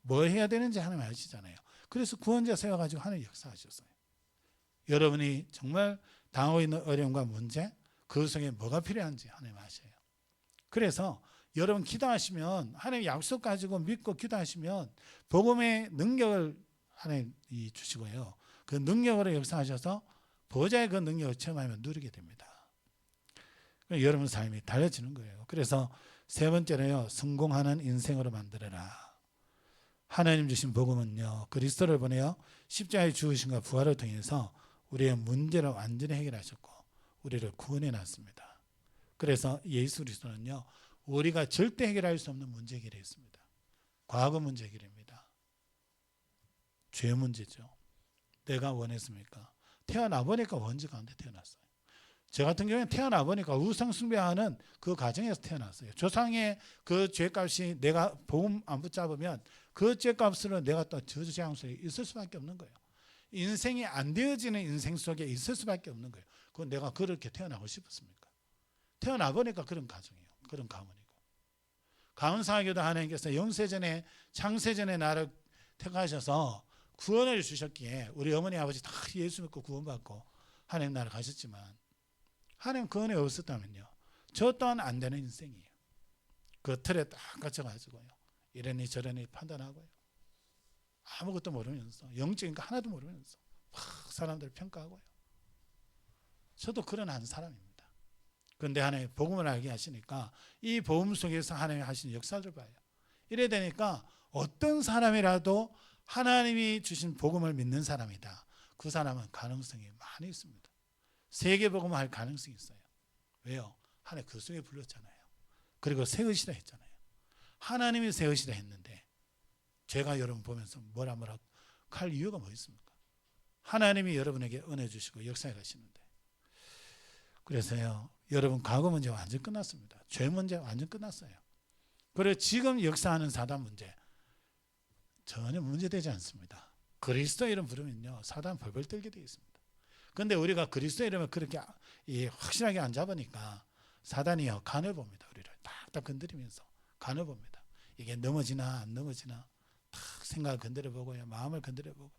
뭐 해야 되는지 하나님 아시잖아요. 그래서 구원자 세워가지고 하나님 역사하셨어요. 여러분이 정말 당하고 있는 어려움과 문제, 그 속에 뭐가 필요한지 하나님 아셔요. 그래서 여러분 기도하시면 하나님 약속 가지고 믿고 기도하시면 복음의 능력을 하나님이 주시고요. 그 능력으로 역사하셔서 보좌의 그 능력을 체험하면 누리게 됩니다. 여러분 삶이 달라지는 거예요. 그래서 세 번째로요, 성공하는 인생으로 만들어라. 하나님 주신 복음은요, 그리스도를 보내어 십자가의 죽으심과 부활을 통해서 우리의 문제를 완전히 해결하셨고 우리를 구원해 놨습니다. 그래서 예수 그리스도는요, 우리가 절대 해결할 수 없는 문제 해결을 했습니다. 과거 문제 해결입니다. 죄 문제죠. 내가 원했습니까? 태어나 보니까 원죄 가운데 태어났어요. 저 같은 경우에는 태어나 보니까 우상 숭배하는 그 가정에서 태어났어요. 조상의 그 죄값이 내가 복음 안 붙잡으면 그 죄값으로 내가 또 저주장소에 있을 수밖에 없는 거예요. 인생이 안 되어지는 인생 속에 있을 수밖에 없는 거예요. 그건 내가 그렇게 태어나고 싶었습니까? 태어나 보니까 그런 가정이에요. 그런 가문이고. 감사하게도 하나님께서 영세전에 창세전에 나를 택하셔서 구원을 주셨기에 우리 어머니 아버지 다 예수 믿고 구원받고 하나님 나라 가셨지만 하나님 그 은혜 없었다면요, 저 또한 안 되는 인생이에요. 그 틀에 딱 갇혀가지고요, 이러니 저러니 판단하고요, 아무것도 모르면서 영적인 거 하나도 모르면서 막 사람들을 평가하고요. 저도 그런 한 사람입니다. 그런데 하나님 복음을 알게 하시니까 이 복음 속에서 하나님이 하시는 역사를 봐요. 이래 되니까 어떤 사람이라도 하나님이 주신 복음을 믿는 사람이다, 그 사람은 가능성이 많이 있습니다. 세계 복음을 할 가능성이 있어요. 왜요? 하나님 그 속에 불렀잖아요. 그리고 새 것이라 했잖아요. 하나님이 새 것이라 했는데 제가 여러분 보면서 뭐라 할 이유가 뭐 있습니까? 하나님이 여러분에게 은혜 주시고 역사해 가시는데. 그래서요, 여러분 과거 문제 완전 끝났습니다. 죄 문제 완전 끝났어요. 그리고 지금 역사하는 사단 문제 전혀 문제되지 않습니다. 그리스도 이름 부르면요, 사단 벌벌 떨게 되어 있습니다. 그런데 우리가 그리스도 이름을 그렇게 확실하게 안 잡으니까 사단이요, 간을 봅니다. 우리를 딱딱 건드리면서 간을 봅니다. 이게 넘어지나 안 넘어지나 딱 생각을 건드려보고요, 마음을 건드려보고.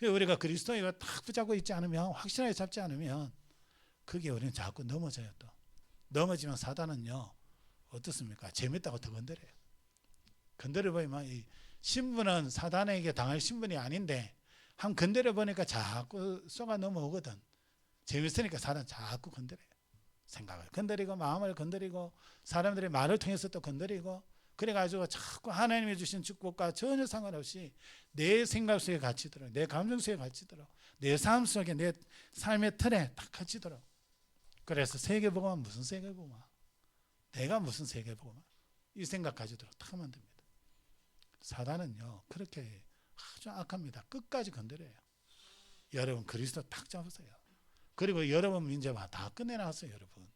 우리가 그리스도 이거 딱 붙잡고 있지 않으면, 확실하게 잡지 않으면 그게 우리는 자꾸 넘어져요. 또 넘어지면 사단은요, 어떻습니까? 재밌다고 더 건드려요. 건드려보면 이 신분은 사단에게 당할 신분이 아닌데 한 건드려 보니까 자꾸 쏘가 넘어오거든. 재밌으니까 사람 자꾸 건드려요. 생각을 건드리고 마음을 건드리고 사람들의 말을 통해서 또 건드리고, 그래가지고 자꾸 하나님이 주신 축복과 전혀 상관없이 내 생각 속에 갇히도록, 내 감정 속에 갇히도록, 내 삶 속에, 내 삶의 틀에 딱 갇히도록. 그래서 세계복음은 무슨 세계복음? 내가 무슨 세계복음? 이 생각 가지도록 딱 하면 됩니다. 사단은요, 그렇게 아주 악합니다. 끝까지 건드려요. 여러분 그리스도 딱 잡으세요. 그리고 여러분 문제와 다 끝내놨어요. 여러분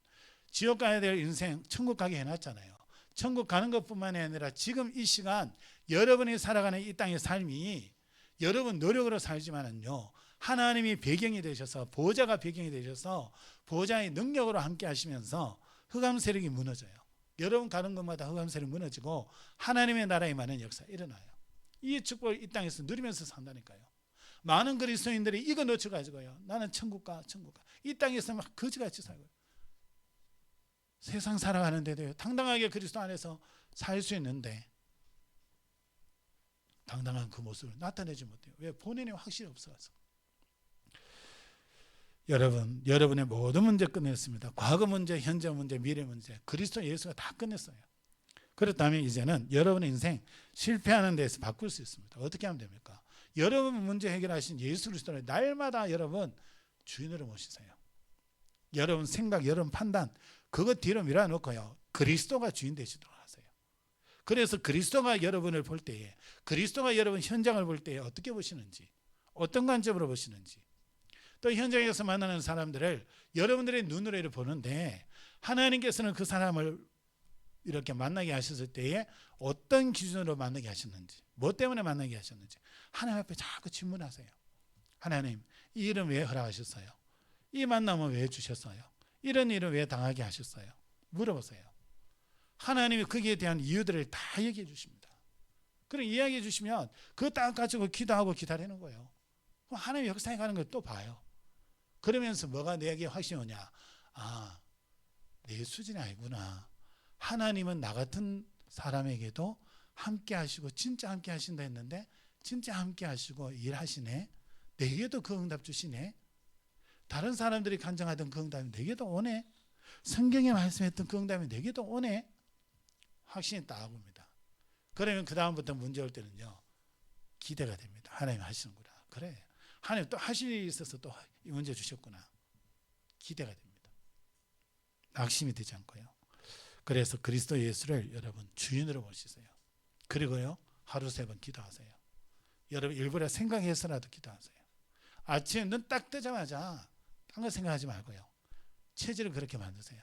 지옥 가야 될 인생 천국 가게 해놨잖아요. 천국 가는 것뿐만이 아니라 지금 이 시간 여러분이 살아가는 이 땅의 삶이 여러분 노력으로 살지만은요, 하나님이 배경이 되셔서, 보호자가 배경이 되셔서 보호자의 능력으로 함께 하시면서 흑암 세력이 무너져요. 여러분 가는 곳마다 흑암 세력이 무너지고 하나님의 나라에 많은 역사 일어나요. 이 축복을 이 땅에서 누리면서 산다니까요. 많은 그리스도인들이 이거 놓쳐가지고요, 나는 천국 가. 이 땅에서 막 거지같이 살고요. 세상 살아가는데도 당당하게 그리스도 안에서 살 수 있는데 당당한 그 모습을 나타내지 못해요. 왜? 본인이 확실히 없어서. 여러분의 모든 문제 끝냈습니다. 과거 문제, 현재 문제, 미래 문제, 그리스도 예수가 다 끝냈어요. 그렇다면 이제는 여러분의 인생 실패하는 데서 바꿀 수 있습니다. 어떻게 하면 됩니까? 여러분 문제 해결하신 예수 그리스도를 날마다 여러분 주인으로 모시세요. 여러분 생각, 여러분 판단 그것 뒤로 밀어놓고요. 그리스도가 주인 되시도록 하세요. 그래서 그리스도가 여러분을 볼 때에, 그리스도가 여러분 현장을 볼 때에 어떻게 보시는지, 어떤 관점으로 보시는지, 또 현장에서 만나는 사람들을 여러분들의 눈으로 이렇게 보는데 하나님께서는 그 사람을 이렇게 만나게 하셨을 때에 어떤 기준으로 만나게 하셨는지, 뭐 때문에 만나게 하셨는지 하나님 앞에 자꾸 질문하세요. 하나님, 이 일은 왜 허락하셨어요? 이 만남은 왜 주셨어요? 이런 일은 왜 당하게 하셨어요? 물어보세요. 하나님이 거기에 대한 이유들을 다 얘기해 주십니다. 그럼 이야기해 주시면 그거 딱 가지고 기도하고 기다리는 거예요. 그럼 하나님 역사에 가는 걸 또 봐요. 그러면서 뭐가 내게 확신이 오냐? 아, 내 수준이 아니구나. 하나님은 나 같은 사람에게도 함께 하시고 진짜 함께 하신다 했는데 진짜 함께 하시고 일하시네. 내게도 그 응답 주시네. 다른 사람들이 간증하던 그 응답이 내게도 오네. 성경에 말씀했던 그 응답이 내게도 오네. 확신이 딱 옵니다. 그러면 그 다음부터 문제 올 때는요, 기대가 됩니다. 하나님 하시는구나. 그래, 하나님 또 하실 일이 있어서 또 이 문제 주셨구나. 기대가 됩니다. 낙심이 되지 않고요. 그래서 그리스도 예수를 여러분 주인으로 모시세요. 그리고요, 하루 3번 기도하세요. 여러분 일부러 생각해서라도 기도하세요. 아침에 눈 딱 뜨자마자 딴 거 생각하지 말고요, 체질을 그렇게 만드세요.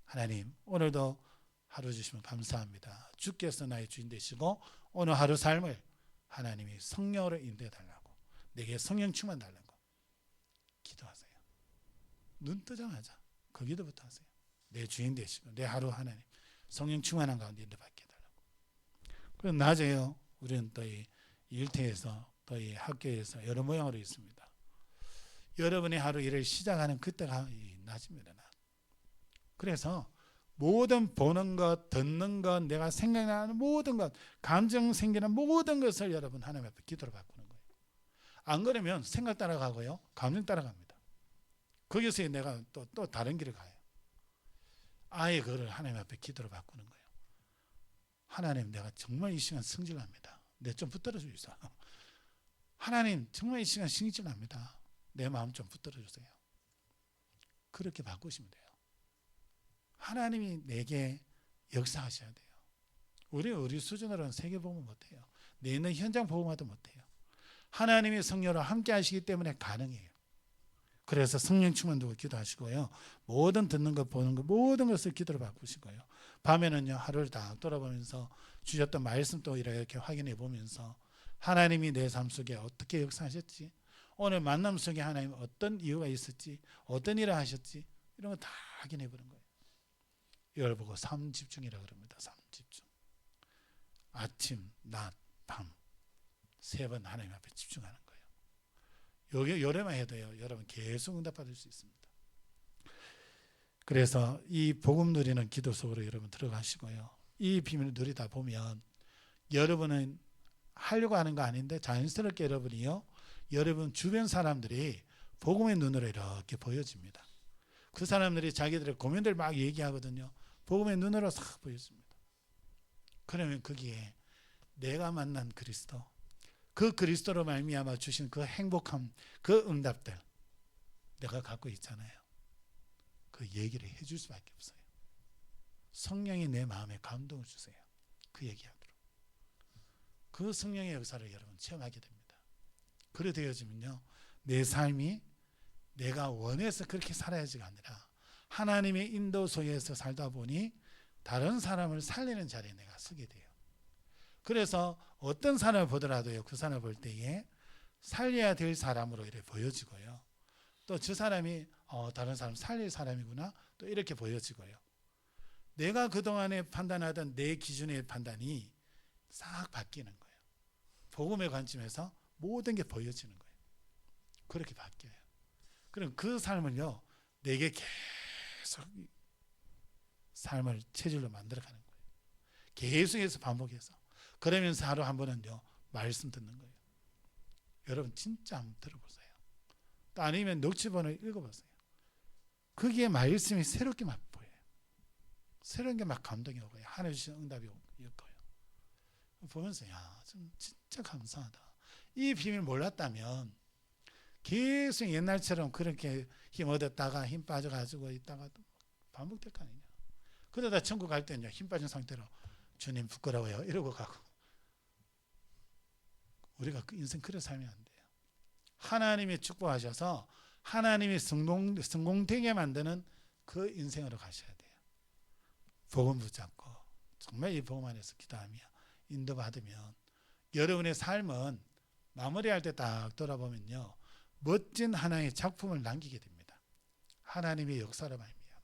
하나님, 오늘도 하루 주시면 감사합니다. 주께서 나의 주인 되시고 오늘 하루 삶을 하나님이 성령으로 인도해 달라고, 내게 성령 충만 달라고 기도하세요. 눈 뜨자마자 그 기도부터 하세요. 내 주인 되시고 내 하루 하나님 성령 충만한 가운데 인도받게 해달라고. 그럼 낮에요, 우리는 또 이 일터에서 또 이 학교에서 여러 모양으로 있습니다. 여러분의 하루 일을 시작하는 그때가 이 낮입니다. 그래서 모든 보는 것, 듣는 것, 내가 생각나는 모든 것, 감정 생기는 모든 것을 여러분 하나님 앞에 기도로 바꾸는 거예요. 안 그러면 생각 따라가고요, 감정 따라갑니다. 거기서 내가 또 다른 길을 가요. 아예 그거를 하나님 앞에 기도로 바꾸는 거예요. 하나님, 내가 정말 이 시간 승질납니다. 내 좀 붙들어 주세요. 하나님, 정말 이 시간 승질납니다. 내 마음 좀 붙들어 주세요. 그렇게 바꾸시면 돼요. 하나님이 내게 역사하셔야 돼요. 우리 수준으로는 세계복음 못해요. 내 있는 현장 복음화도 못해요. 하나님의 성령으로 함께 하시기 때문에 가능해요. 그래서 성령 충만 두고 기도하시고요, 모든 듣는 것, 보는 것, 모든 것을 기도로 바꾸시고요, 밤에는요, 하루를 다 돌아보면서 주셨던 말씀 또 이렇게 확인해 보면서 하나님이 내 삶 속에 어떻게 역사하셨지, 오늘 만남 속에 하나님 어떤 이유가 있었지, 어떤 일을 하셨지, 이런 거 다 확인해 보는 거예요. 이걸 보고 삶 집중이라고 그럽니다. 삶 집중. 아침, 낮, 밤 3번 하나님 앞에 집중하는 거예요. 요게 요래만 해도요, 여러분 계속 응답받을 수 있습니다. 그래서 이 복음 누리는 기도 속으로 여러분 들어가시고요, 이 비밀을 누리다 보면 여러분은 하려고 하는 거 아닌데 자연스럽게 여러분이요, 여러분 주변 사람들이 복음의 눈으로 이렇게 보여집니다. 그 사람들이 자기들의 고민들 막 얘기하거든요. 복음의 눈으로 싹 보여집니다. 그러면 거기에 내가 만난 그리스도, 그 그리스도로 말미암아 주신 그 행복함, 그 응답들 내가 갖고 있잖아요. 그 얘기를 해줄 수밖에 없어요. 성령이 내 마음에 감동을 주세요. 그 얘기하도록. 그 성령의 역사를 여러분 체험하게 됩니다. 그래 되어지면요, 내 삶이 내가 원해서 그렇게 살아야지가 아니라 하나님의 인도 속에서 살다 보니 다른 사람을 살리는 자리에 내가 서게 돼요. 그래서 어떤 사람을 보더라도요, 그 사람을 볼 때에 살려야 될 사람으로 이렇게 보여지고요, 또 저 사람이 다른 사람 살릴 사람이구나 또 이렇게 보여지고요, 내가 그동안에 판단하던 내 기준의 판단이 싹 바뀌는 거예요. 복음의 관점에서 모든 게 보여지는 거예요. 그렇게 바뀌어요. 그럼 그 삶을요, 내게 계속 삶을 체질로 만들어가는 거예요. 계속해서 반복해서. 그러면서 하루 한 번은요, 말씀 듣는 거예요. 여러분 진짜 한번 들어보세요. 또 아니면 녹취본을 읽어보세요. 거기에 말씀이 새롭게 막 보여요. 새로운 게 막 감동이 오고요, 하나님 주신 응답이 오고요. 보면서 야, 좀 진짜 감사하다. 이 비밀 몰랐다면 계속 옛날처럼 그렇게 힘 얻었다가 힘 빠져가지고 있다가 반복될 거 아니냐. 그러다 천국 갈 때는요, 힘 빠진 상태로 주님 부끄러워요 이러고 가고. 우리가 그 인생 그래 살면 안 돼요. 하나님이 축복하셔서 하나님이 성공되게 만드는 그 인생으로 가셔야 돼요. 복음 붙잡고 정말 이 복음 안에서 기도하며 인도받으면 여러분의 삶은 마무리할 때 딱 돌아보면요, 멋진 하나의 작품을 남기게 됩니다. 하나님의 역사로 말미암아.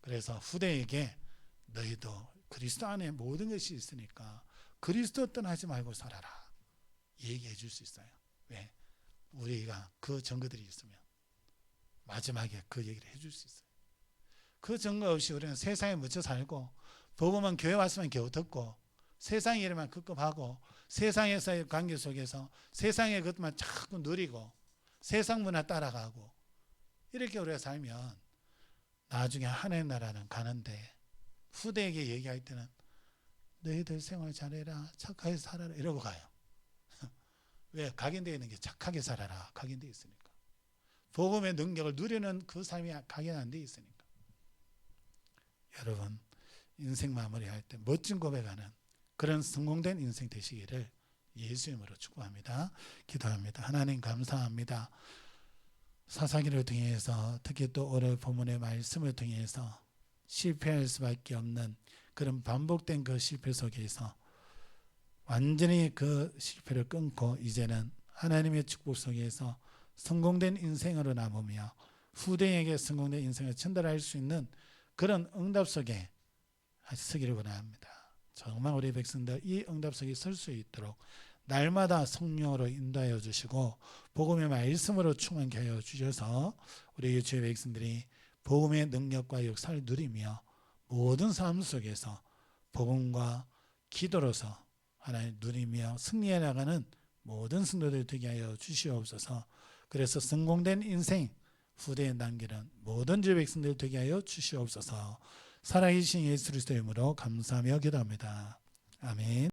그래서 후대에게 너희도 그리스도 안에 모든 것이 있으니까 그리스도 떠나지 말고 살아라 얘기해 줄 수 있어요. 왜? 우리가 그 증거들이 있으면 마지막에 그 얘기를 해줄 수 있어요. 그 증거 없이 우리는 세상에 묻혀 살고 복음은 교회 왔으면 겨우 듣고 세상 일에만 급급하고 세상에서의 관계 속에서 세상의 것만 자꾸 누리고 세상 문화 따라가고 이렇게 우리가 살면 나중에 하나님 나라는 가는데 후대에게 얘기할 때는 너희들 생활 잘해라 착하게 살아라 이러고 가요. 왜? 각인되어 있는 게 착하게 살아라 각인되어 있으니까. 복음의 능력을 누리는 그 삶이 각인 안 되어 있으니까. 여러분 인생 마무리할 때 멋진 고백하는 그런 성공된 인생 되시기를 예수 이름으로 축복합니다. 기도합니다. 하나님 감사합니다. 사사기를 통해서 특히 또 오늘 본문의 말씀을 통해서 실패할 수밖에 없는 그런 반복된 그 실패 속에서 완전히 그 실패를 끊고 이제는 하나님의 축복 속에서 성공된 인생으로 남으며 후대에게 성공된 인생을 전달할 수 있는 그런 응답 속에 서기를 원합니다. 정말 우리 백성들 이 응답 속에 설 수 있도록 날마다 성령으로 인도하여 주시고 복음의 말씀으로 충만케 하여 주셔서 우리 주의 백성들이 복음의 능력과 역사를 누리며 모든 삶 속에서 복음과 기도로서 하나님 누리며 승리해 나가는 모든 성도들 되게 하여 주시옵소서. 그래서 성공된 인생 후대에 남기는 모든 주의 백성들 되게 하여 주시옵소서. 살아계신 예수 그리스도의 이름으로 감사하며 기도합니다. 아멘.